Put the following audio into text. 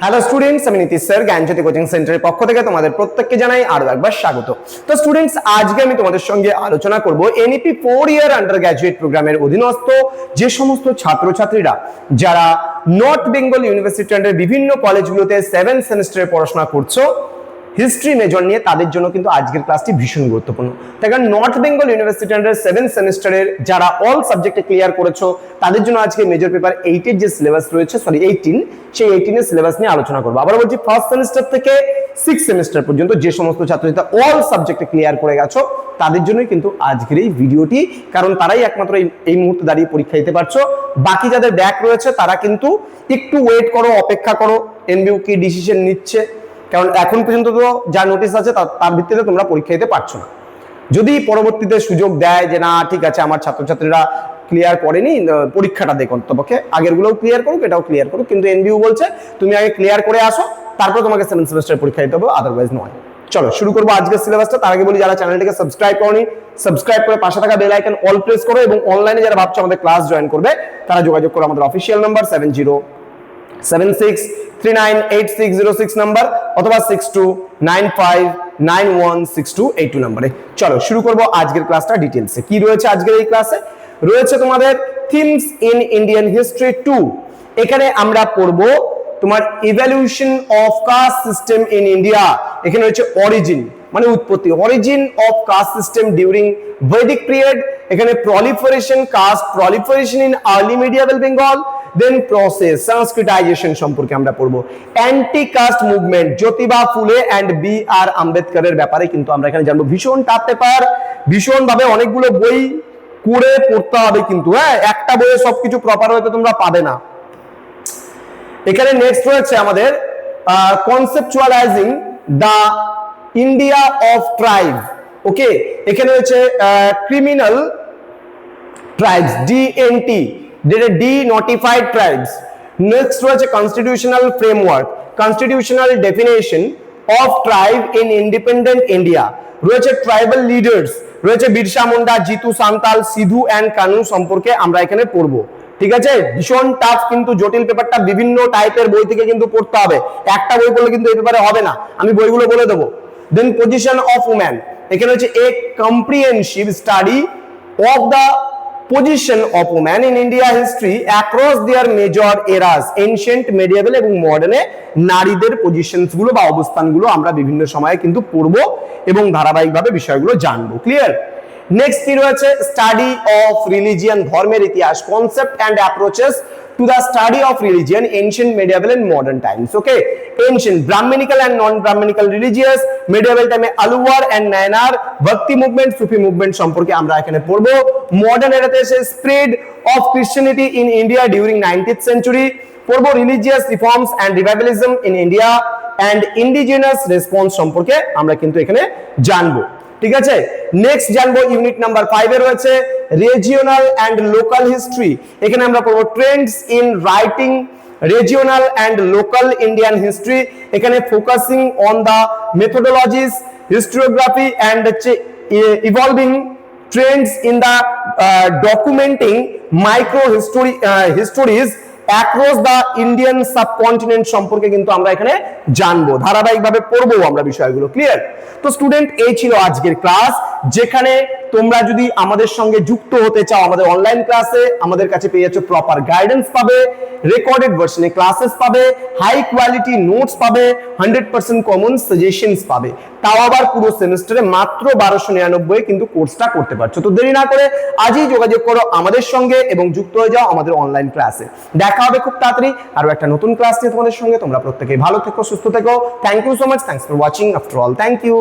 Hello students, আমি Nitish sir জ্ঞানজ্যোতি coaching সেন্টারের পক্ষ থেকে তোমাদের প্রত্যেককে জানাই আরো একবার স্বাগত। তো স্টুডেন্টস, আজকে আমি তোমাদের সঙ্গে আলোচনা করব এনইপি 4 ইয়ার আন্ডার গ্র্যাজুয়েট প্রোগ্রামের অধীনস্থ যে সমস্ত ছাত্রছাত্রীরা যারা নর্থ বেঙ্গল ইউনিভার্সিটি আন্ডার বিভিন্ন কলেজগুলোতে 7 সেমিস্টারে পড়াশোনা করছো হিস্ট্রি মেজর নিয়ে, তাদের জন্য কিন্তু আজকের ক্লাসটি ভীষণ গুরুত্বপূর্ণ। তাই কারণ নর্থ বেঙ্গল ইউনিভার্সিটি আন্ডার 7 সেমিস্টারের যারা অল সাবজেক্টে ক্লিয়ার করেছো তাদের জন্য আজকে মেজর পেপার 8 এর যে সিলেবাস রয়েছে, সরি 18, সেই 18 এর সিলেবাস নিয়ে আলোচনা করবো। আবার বলছি, ফার্স্ট সেমিস্টার থেকে 6 সেমিস্টার পর্যন্ত যে সমস্ত ছাত্রছাত্রীরা অল সাবজেক্টে ক্লিয়ার করে গেছো তাদের জন্যই কিন্তু আজকের এই ভিডিওটি, কারণ তারাই একমাত্র এই মুহূর্তে দাঁড়িয়ে পরীক্ষা দিতে পারছো। বাকি যাদের ব্যাক রয়েছে তারা কিন্তু একটু ওয়েট করো, অপেক্ষা করো, এনবিউ কি ডিসিশন নিচ্ছে, কারণ এখন পর্যন্ত তো যা নোটিশ আছে তার ভিত্তিতে তোমরা পরীক্ষা দিতে পারছো না। যদি পরবর্তীতে সুযোগ দেয় যে না ঠিক আছে আমার ছাত্রছাত্রীরা ক্লিয়ার করেনি, পরীক্ষাটা দেখো অন্তপক্ষে আগের গুলোও ক্লিয়ার করুক, এটাও ক্লিয়ার করুক, কিন্তু এনবিউ বলছে তুমি আগে ক্লিয়ার করে আসো, তারপর তোমাকে 7 সেমিস্টার পরীক্ষা দিতে হবে, আদারওয়াইজ নয়। চলো শুরু করবো আজকের সিলেবাসটা। তার আগে বলি, যারা চ্যানেলটিকে সাবস্ক্রাইব করোনি, সাবস্ক্রাইব করে পাশে থাকা বেল আইকন অল প্রেস করো, এবং অনলাইনে যারা ভাবছো আমাদের ক্লাস জয়েন করবে তারা যোগাযোগ করো আমাদের অফিসিয়াল নাম্বার 7076398606 নাম্বার অথবা 6295916282 নাম্বারে। চলো শুরু করবো আজকের ক্লাসটা ডিটেইলসে। কি রয়েছে আজকের এই ক্লাসে? রয়েছে তোমাদের থিমস ইন ইন্ডিয়ান হিস্ট্রি 2। এখানে আমরা পড়বো তোমার evolution of caste system in India. এখানে রয়েছে অরিজিন মানে উৎপত্তি, origin of caste system during বৈদিক পিরিয়ড। এখানে proliferation, caste proliferation in early medieval Bengal, then process Sanskritization সম্পর্কে আমরা পড়বো। অ্যান্টি কাস্ট মুভমেন্ট, জ্যোতিবা ফুলে অ্যান্ড বি আর আম্বেদকরের ব্যাপারে কিন্তু আমরা এখানে জানবো। ভীষণ টাফ পেপার, ভীষণ ভাবে অনেকগুলো বই করে পড়তে হবে কিন্তু, হ্যাঁ, একটা বইয়ে সবকিছু প্রপার হয়তো তোমরা পাবে না। এখানে নেক্সট রয়েছে আমাদের conceptualizing the India of tribe. Okay, এখানে রয়েছে criminal tribes, DNT, denotified tribes. Next রয়েছে constitutional framework, constitutional definition of tribe in independent India. রয়েছে ট্রাইবাল লিডার্স, রয়েছে বিরসা মুন্ডা, জিতু সান্তাল, সিধু অ্যান্ড কানু সম্পর্কে আমরা এখানে পড়বো। ঠিক আছে, ভীষণ টাফ কিন্তু জটিল পেপারটা, বিভিন্ন টাইপের বই থেকে কিন্তু পড়তে হবে, একটা বই পড়লে কিন্তু এই পেপারে হবে না, আমি বইগুলো বলে দেবো। দেন পজিশন অফ উম্যান, এখানে হচ্ছে a comprehensive study of the position of women in India history across their major eras, ancient, medieval এবং মডার্নে নারীদের পজিশনস গুলো বা অবস্থানগুলো আমরা বিভিন্ন সময়ে কিন্তু পড়বো এবং ধারাবাহিকভাবে বিষয়গুলো জানবো। ক্লিয়ার? নেক্সট কি রয়েছে? স্টাডি অফ রিলিজিয়ান, ধর্মের ইতিহাস, concept and approaches to the study of religion, ancient, medieval and modern times. Okay, ancient, Brahminical and non-Brahminical religious, medieval time Alwar and Nayanar, Bhakti movement, Sufi movement সম্পর্কে আমরা এখানে পড়বো। Modern এরাতে এসে spread of Christianity in India during 19th century, পড়বো religious reforms and revivalism in India and indigenous response সম্পর্কে আমরা কিন্তু এখানে জানবো। ঠিক আছে, নেক্সট জানবো ইউনিট নাম্বার 5 এ রয়েছে রিজিওনাল অ্যান্ড লোকাল হিস্ট্রি। এখানে আমরা পড়বো trends in writing regional and local Indian history. এখানে focusing on the methodologies, historiography and evolving trends in the documenting micro histories across the Indian subcontinent সম্পর্কে কিন্তু আমরা এখানে জানবো, ধারাবাহিকভাবে পড়বো আমরা বিষয়গুলো। ক্লিয়ার? তো স্টুডেন্ট, এই ছিল আজকের ক্লাস, যেখানে তোমরা যদি আমাদের সঙ্গে যুক্ত হতে চাও আমাদের অনলাইন ক্লাসে, আমাদের কাছে পেয়ে যাচ্ছ প্রপার গাইডেন্স পাবে, রেকর্ডেড ভার্সনে ক্লাসেস পাবে, হাই কোয়ালিটি নোটস পাবে, 100% কমন সাজেশনস পাবে, তাও আবার পুরো সেমিস্টারে মাত্র 1299 কিন্তু কোর্সটা করতে পারছো। তো দেরি না করে আজই যোগাযোগ করো আমাদের সঙ্গে এবং যুক্ত হয়ে যাও আমাদের অনলাইন ক্লাসে। দেখা হবে খুব তাড়াতাড়ি আরো একটা নতুন ক্লাস নিয়ে তোমাদের সঙ্গে। তোমরা প্রত্যেকেই ভালো থেকো, সুস্থ থেকো। Thank you so much, thanks for watching after all, thank you.